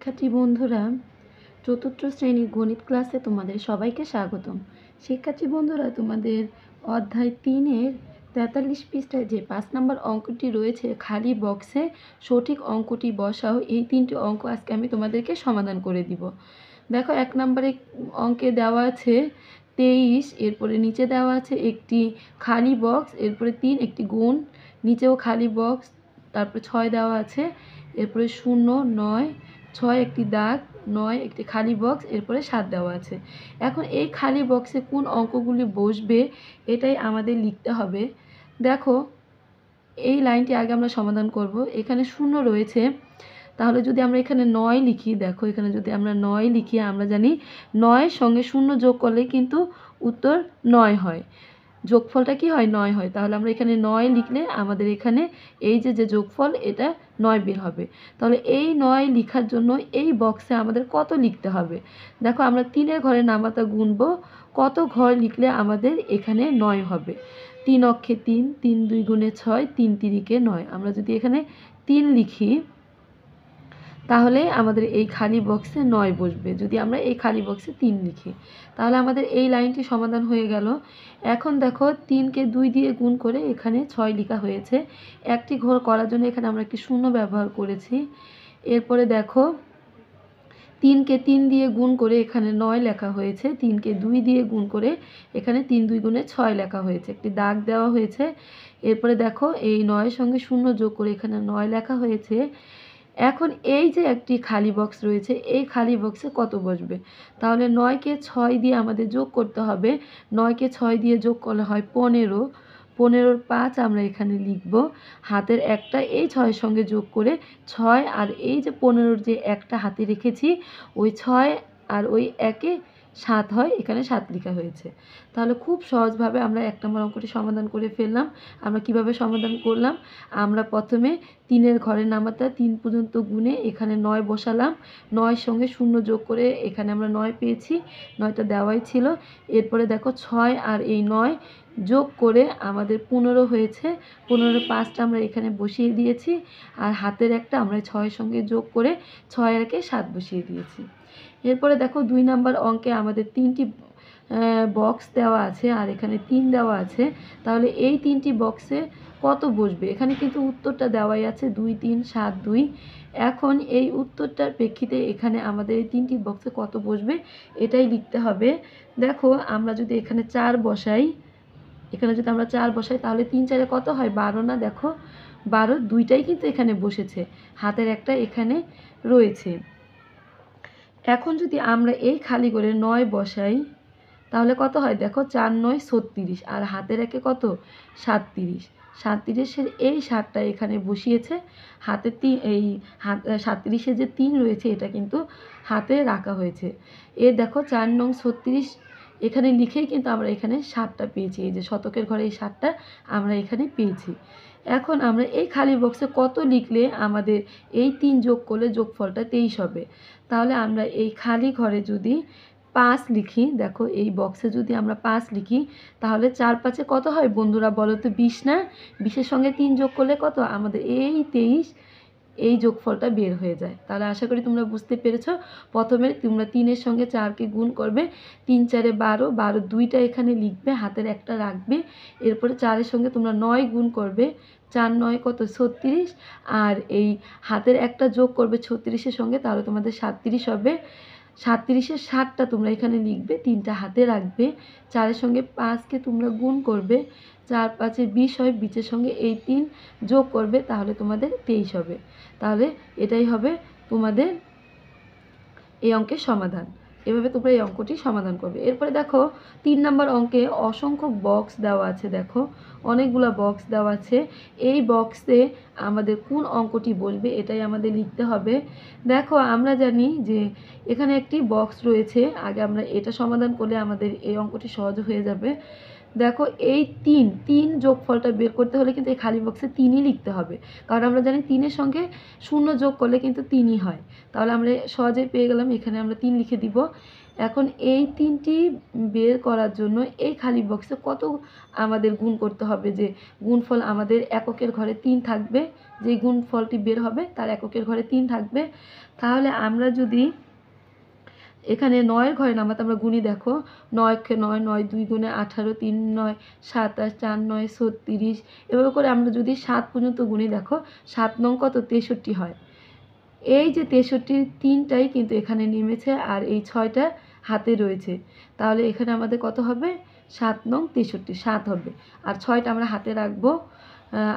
শিক্ষার্থী বন্ধুরা, চতুর্থ শ্রেণীর গণিত ক্লাসে তোমাদের সবাইকে স্বাগতম। শিক্ষার্থী বন্ধুরা, তোমাদের অধ্যায় 3-এর 43 পৃষ্ঠায় যে 5 নম্বর অঙ্কটি রয়েছে, খালি বক্সে সঠিক অঙ্কটি বসাও, এই 3টি অঙ্ক আজকে আমি তোমাদেরকে সমাধান করে দিব। দেখো, 1 নম্বরে অঙ্কে দেওয়া আছে 23, এরপরে নিচে দেওয়া আছে একটি খালি বক্স, এরপরে 3 একটি গুণ, নিচেও খালি বক্স, তারপরে 6 দেওয়া আছে, এরপরে 0, 9, 6 একটি দাগ, 9 একটি খালি বক্স, এরপরে 7 দেওয়া আছে। এখন এই খালি বক্সে কোন অঙ্কগুলি বসবে এটাই আমাদের লিখতে হবে। দেখো, এই লাইনটি আগে আমরা সমাধান করব। এখানে 0 রয়েছে, তাহলে যদি আমরা এখানে 9 লিখি, দেখো এখানে যদি আমরা 9 লিখি, আমরা জানি 9 সঙ্গে 0 যোগ করলে কিন্তু উত্তর 9 হয়। যোগফলটা কি হয়? 9 হয়। তাহলে আমরা এখানে 9 লিখলে আমাদের এখানে এই যে যোগফল, এটা 9 বের হবে। তাহলে এই 9 লেখার জন্য এই বক্সে আমাদের কত লিখতে হবে? দেখো, আমরা 3-এর ঘরে নামাতা গুনব, কত ঘর লিখলে আমাদের এখানে 9 হবে? 3 অক্ষে 3, 3 2 গুণে 6, 3 তিরিকে 9। আমরা যদি এখানে 3 লিখি, তাহলে আমাদের এই খালি বক্সে 9 বসবে। যদি আমরা এই খালি বক্সে 3 লিখি, তাহলে আমাদের এই লাইনটি সমাধান হয়ে গেল। এখন দেখো, 3কে 2 দিয়ে গুণ করে এখানে 6 লেখা হয়েছে। একটি ঘর করার জন্য এখানে আমরা একটি শূন্য ব্যবহার করেছি। এরপরে দেখো, 3কে 3 দিয়ে গুণ করে এখানে 9 লেখা হয়েছে। 3কে 2 দিয়ে গুণ করে এখানে 3 2 গুণে 6 লেখা হয়েছে, একটি দাগ দেওয়া হয়েছে। এরপরে দেখো, এই 9 সঙ্গে 0 যোগ করে এখানে 9 লেখা হয়েছে। এখন এই যে একটি খালি বক্স রয়েছে, এই খালি বক্সে কত বসবে? তাহলে 9কে 6 দিয়ে আমাদের যোগ করতে হবে। 9কে 6 দিয়ে যোগ করলে হয় 15, 15-র 5 আমরা এখানে লিখব। হাতের একটা এই 6-এর সঙ্গে যোগ করে 6, আর এই যে 15-র যে একটা হাতে রেখেছি, ওই 6 আর ওই 1-এ 7 হয়, এখানে 7 লেখা হয়েছে। তাহলে খুব সহজভাবে আমরা 1 নম্বর অঙ্কটি সমাধান করে ফেললাম। আমরা কিভাবে সমাধান করলাম? আমরা প্রথমে 3-এর ঘরে নামাতা 3 পর্যন্ত গুণে এখানে 9 বসালাম। 9 সঙ্গে 0 যোগ করে এখানে আমরা 9 পেয়েছি, 9টা দেওয়াই ছিল। এরপরে দেখো, 6 আর এই 9 যোগ করে আমাদের 15 হয়েছে। 15-র 5টা আমরা এখানে বসিয়ে দিয়েছি, আর হাতের একটা আমরা 6-এর সঙ্গে যোগ করে 6 আর 1-এ 7 বসিয়ে দিয়েছি। এরপরে দেখো, 2 নম্বর অঙ্কে আমাদের 3টি বক্স দেওয়া আছে, আর এখানে 3 দেওয়া আছে। তাহলে এই 3টি বক্সে কত বসবে? এখানে কিন্তু উত্তরটা দেওয়াই আছে 2 3 7 2। এখন এই উত্তরটার প্রেক্ষিতে এখানে আমাদের এই 3টি বক্সে কত বসবে এটাই লিখতে হবে। দেখো, আমরা যদি এখানে 4 বসাই, এখানে যদি আমরা 4 বসাই, তাহলে 3 4 এ কত হয়? 12 না? দেখো, 12, 2টাই কিন্তু এখানে বসেছে, হাতের একটা এখানে রয়েছে। এখন যদি আমরা এই খালি করে 9 বসাই, তাহলে কত হয়? দেখো, 4 9 36, আর হাতের একে কত? 37। 37-এর এই 7টা এখানে বসিয়েছে, হাতে এই 37-এ যে 3 রয়েছে এটা কিন্তু হাতে রাখা হয়েছে। দেখো, 4 9 36 এখানে লিখেই কিন্তু আমরা এখানে 7টা পেয়েছি। এই যে শতকের ঘরে এই 7টা আমরা এখানে পেয়েছি। এখন আমরা এই খালি বক্সে কত লিখলে আমাদের এই 3 যোগ করলে যোগফলটা 23 হবে? তাহলে আমরা এই খালি ঘরে যদি 5 লিখি, দেখো এই বক্সে যদি আমরা 5 লিখি, তাহলে 4 5-এ কত হয় বন্ধুরা? বলো তো, 20 না? 20-এর সঙ্গে 3 যোগ করলে কত? আমাদের এই 23, এই যোগফলটা বের হয়ে যায়। তাহলে আশা করি তোমরা বুঝতে পেরেছ। প্রথমে তোমরা 3-এর সঙ্গে 4কে গুণ করবে, 3 4 12, 12 2টা এখানে লিখবে, হাতের একটা রাখবে। এরপরে 4-এর সঙ্গে তোমরা 9 গুণ করবে, 4 9 কত? 36, আর এই হাতের একটা যোগ করবে 36-এর সঙ্গে, তাহলে তোমাদের 37 হবে। 37-এর 7টা তোমরা এখানে লিখবে, 3টা হাতে রাখবে। 4-এর সঙ্গে 5কে তোমরা গুণ করবে, 4 5-এ 20 হয়, 20-এর সঙ্গে এই 3 যোগ করবে, তাহলে তোমাদের 23 হবে। তাহলে এটাই হবে তোমাদের এই অঙ্কের সমাধান। এভাবে তোমরা এই অঙ্কটি সমাধান করবে। এরপরে দেখো, 3 নম্বর অঙ্কে অসংখ্য বক্স দেওয়া আছে। দেখো, অনেকগুলো বক্স দেওয়া আছে। এই বক্সে আমাদের কোন অঙ্কটি বসবে এটাই আমাদের লিখতে হবে। দেখো, আমরা জানি যে এখানে একটি বক্স রয়েছে। আগে আমরা এটা সমাধান করলে আমাদের এই অঙ্কটি সহজ হয়ে যাবে। দেখো এই তিন যোগফলটা বের করতে হলে কিন্তু এই খালি বক্সে 3ই লিখতে হবে, কারণ আমরা জানি 3-এর সঙ্গে 0 যোগ করলে কিন্তু 3ই হয়। তাহলে আমরা সহজেই পেয়ে গেলাম, এখানে আমরা 3 লিখে দিব। এখন এই 3টি বের করার জন্য এই খালি বক্সে কত আমাদের গুণ করতে হবে, যে গুণফল আমাদের এককের ঘরে 3 থাকবে, যে গুণফলটি বের হবে তার এককের ঘরে 3 থাকবে। তাহলে আমরা যদি এখানে 9-এর ঘরে নামাতে আমরা গুণি, দেখো 9 9 9 2 গুণে 18, 3 9 27, 4 9 36, এভাবে করে আমরা যদি 7 পর্যন্ত গুণি, দেখো 7 নং কত 63 হয়। এই যে 63 3টাই কিন্তু এখানে নেমেছে, আর এই 6টা হাতে রয়েছে। তাহলে এখানে আমাদের কত হবে, 7 নং 63 7 হবে, আর 6টা আমরা হাতে রাখবো।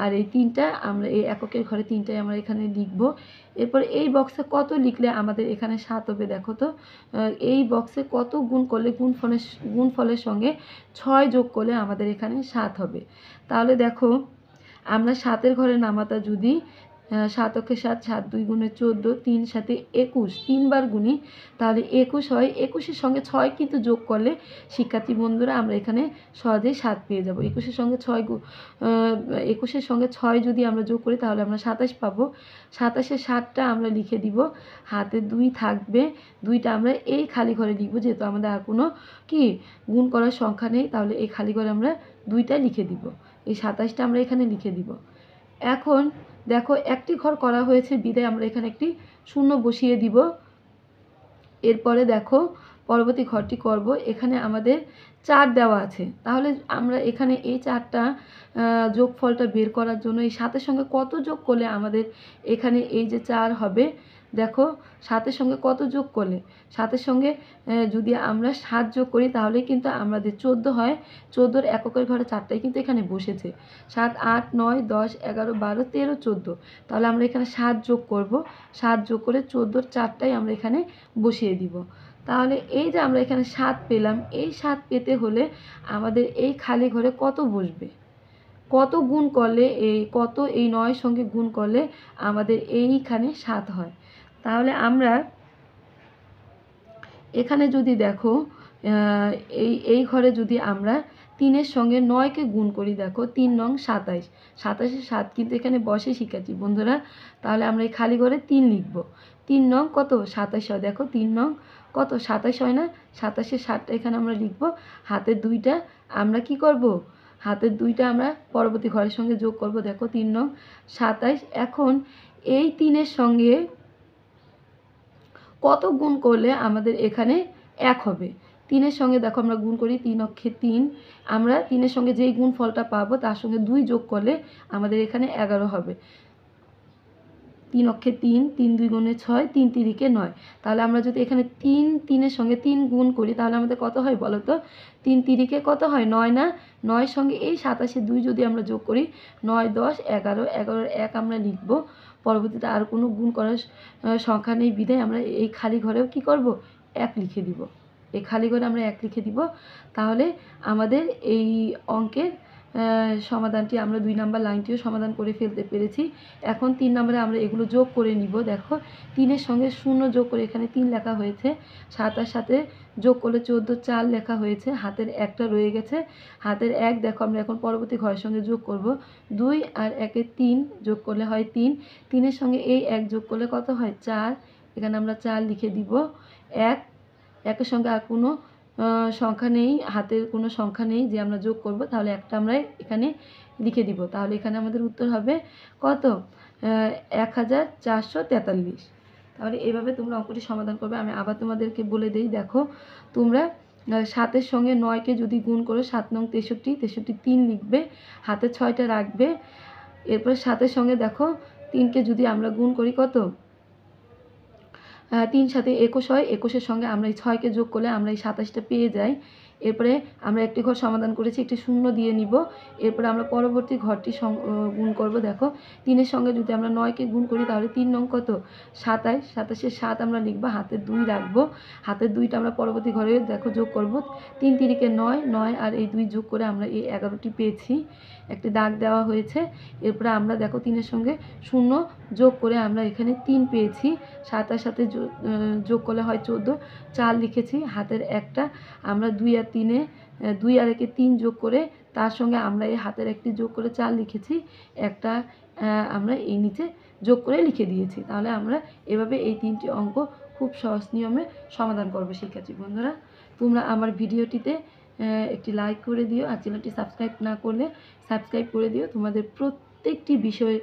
আর এই 3টা আমরা এই এককের ঘরে 3টাই আমরা এখানে লিখব। এরপর এই বক্সে কত লিখলে আমাদের এখানে 7 হবে, দেখো তো এই বক্সে কত গুণ করলে গুণফলের সঙ্গে 6 যোগ করলে আমাদের এখানে 7 হবে। তাহলে দেখো আমরা 7-এর ঘরে নামাতা যদি 7 অক্ষে 7, 7 2 গুণে 14, 3 7 21, 3 বার গুণি, তাহলে 21 হয়। 21-এর সঙ্গে 6 কিন্তু যোগ করলে শিক্ষার্থী বন্ধুরা আমরা এখানে সহজেই 7 পেয়ে যাব। 21-এর সঙ্গে 21-এর সঙ্গে 6 যদি আমরা যোগ করি তাহলে আমরা 27 পাবো। 27-এর 7টা আমরা লিখে দিব, হাতে 2 থাকবে, 2টা আমরা এই খালি ঘরে লিখব, যেহেতু আমাদের আর কোনো গুণ করার সংখ্যা নেই। তাহলে এই খালি ঘরে আমরা 2টা লিখে দিব, এই 27টা আমরা এখানে লিখে দিব। এখন দেখো একটি ঘর করা হয়েছে বিদায় আমরা এখানে একটি শূন্য বসিয়ে দিব। এরপরে দেখো পরবর্তী ঘরটি করব, এখানে আমাদের 4 দেওয়া আছে। তাহলে আমরা এখানে এই 4টা যোগফলটা বের করার জন্য এই 7-এর সঙ্গে কত যোগ করলে আমাদের এখানে এই যে 4 হবে, দেখো 7-এর সঙ্গে কত যোগ করলে, 7-এর সঙ্গে যদি আমরা 7 যোগ করি তাহলে কিন্তু আমাদের 14 হয়। 14-র এককের ঘরে 4টাই কিন্তু এখানে বসেছে, 7 8 9 10 11 12 13 14। তাহলে আমরা এখানে 7 যোগ করব, 7 যোগ করে 14-র 4টাই আমরা এখানে বসিয়ে দিব। তাহলে এই যে আমরা এখানে 7 পেলাম, এই 7 পেতে হলে আমাদের এই খালি ঘরে কত বসবে, কত গুণ করলে এই 9-এর সঙ্গে গুণ করলে আমাদের এইখানে 7 হয়। তাহলে আমরা এখানে যদি দেখো এই ঘরে যদি আমরা 3-এর সঙ্গে 9কে গুণ করি, দেখো 3 নং 27, 27-এর 7 কিন্তু এখানে বসে শিক্ষার্থী বন্ধুরা। তাহলে আমরা এই খালি ঘরে 3 লিখব, 3 নং কত 27 হয়, দেখো 3 নং কত 27 হয় না, 27-এর 7টা এখানে আমরা লিখব, হাতের 2টা আমরা কি করব, হাতের 2টা আমরা পরবর্তী ঘরের সঙ্গে যোগ করব, দেখো 3 নং 27। এখন এই 3-এর সঙ্গে কত গুণ করলে আমাদের এখানে 1 হবে, 3-এর সঙ্গে দেখো আমরা গুণ করি, 3 অক্ষে 3, আমরা 3-এর সঙ্গে যেই গুণফলটা পাবো তার সঙ্গে 2 যোগ করলে আমাদের এখানে 11 হবে। 3 অক্ষে 3, 3 2 গুণে 6, 3 তিরিকে 9। তাহলে আমরা যদি এখানে 3-এর সঙ্গে 3 গুণ করি তাহলে আমাদের কত হয় বলো তো, 3 তিরিকে কত হয় 9 না, 9-এর সঙ্গে এই 27-এ 2 যদি আমরা যোগ করি, 9 10 11, 11-এর 1 আমরা লিখব। পরবর্তীতে আর কোনো গুণ করার সংখ্যা নেই বিধায় আমরা এই খালি ঘরেও কি করব, 1 লিখে দিব, এই খালি ঘরে আমরা 1 লিখে দিব। তাহলে আমাদের এই অঙ্কের সমাধানটি আমরা 2 নাম্বার লাইনটিও সমাধান করে ফেলতে পেরেছি। এখন 3 নম্বরে আমরা এগুলো যোগ করে নিব। দেখো 3-এর সঙ্গে 0 যোগ করে এখানে 3 লেখা হয়েছে, 7-এর সাথে যোগ করলে 14 4 লেখা হয়েছে, হাতের 1টা রয়ে গেছে, হাতের 1 দেখো আমরা এখন পরবর্তী ঘরের সঙ্গে যোগ করব, 2 আর 1-এ 3 যোগ করলে হয় 3, 3-এর সঙ্গে এই 1 যোগ করলে কত হয় 4, এখানে আমরা 4 লিখে দিব। 1-এর সঙ্গে আর কোনো সংখ্যা নেই, হাতের কোনো সংখ্যা নেই যে আমরা যোগ করব, তাহলে একটা আমরা এখানে লিখে দিব। তাহলে এখানে আমাদের উত্তর হবে কত, 1443। তাহলে এইভাবে তোমরা অঙ্কটি সমাধান করবে। আমি আবার তোমাদেরকে বলে দিই, দেখো তোমরা 7-এর সঙ্গে 9কে যদি গুণ করো, 7 নং 63, 63 3 লিখবে, হাতে 6টা রাখবে। এরপর 7-এর সঙ্গে দেখো 3কে যদি আমরা গুণ করি কত, 3 7 21 হয়, 21-এর সঙ্গে আমরা এই 6কে যোগ করলে আমরা এই 27টা পেয়ে যাই। এরপরে আমরা একটি ঘর সমাধান করেছি, একটি শূন্য দিয়ে নিব। এরপরে আমরা পরবর্তী ঘরটি গুণ করব। দেখো 3-এর সঙ্গে যদি আমরা 9কে গুণ করি তাহলে 3 নং কত 27, 27-এর 7 আমরা লিখব, হাতে 2 রাখবো, হাতের 2টা আমরা পরবর্তী ঘরে দেখো যোগ করব, 3 তিরিকে 9, 9 আর এই 2 যোগ করে আমরা এই 11টি পেয়েছি, একটি দাগ দেওয়া হয়েছে। এরপরে আমরা দেখো 3-এর সঙ্গে 0 যোগ করে আমরা এখানে 3 পেয়েছি, 7 আর সাথে যোগ করলে হয় 14, 4 লিখেছি, হাতের 1টা আমরা 2 আর 3-এ 2 আর 1 3 যোগ করে তার সঙ্গে আমরা এই হাতের একটি যোগ করে 4 লিখেছি, একটা আমরা এই নিচে যোগ করে লিখে দিয়েছি। তাহলে আমরা এভাবে এই 3টি অঙ্ক খুব সহজ নিয়মে সমাধান করব শিক্ষার্থী বন্ধুরা। তোমরা আমার ভিডিওটিতে একটি লাইক করে দিও, আর চ্যানেলটি সাবস্ক্রাইব না করলে সাবস্ক্রাইব করে দিও। তোমাদের প্রত্যেকটি বিষয়ের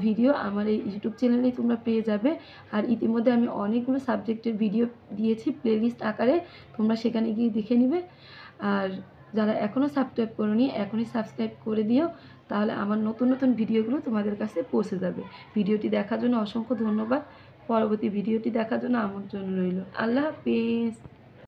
ভিডিও আমার এই ইউটিউব চ্যানেলেই তোমরা পেয়ে যাবে। আর ইতিমধ্যে আমি অনেকগুলো সাবজেক্টের ভিডিও দিয়েছি প্লেলিস্ট আকারে, তোমরা সেখানে গিয়ে দেখে নিবে। আর যারা এখনও সাবস্ক্রাইব করোনি এখনই সাবস্ক্রাইব করে দিও, তাহলে আমার নতুন নতুন ভিডিওগুলো তোমাদের কাছে পৌঁছে যাবে। ভিডিওটি দেখার জন্য অসংখ্য ধন্যবাদ। পরবর্তী ভিডিওটি দেখার জন্য আমন্ত্রণ রইল। আল্লাহ হাফিজ।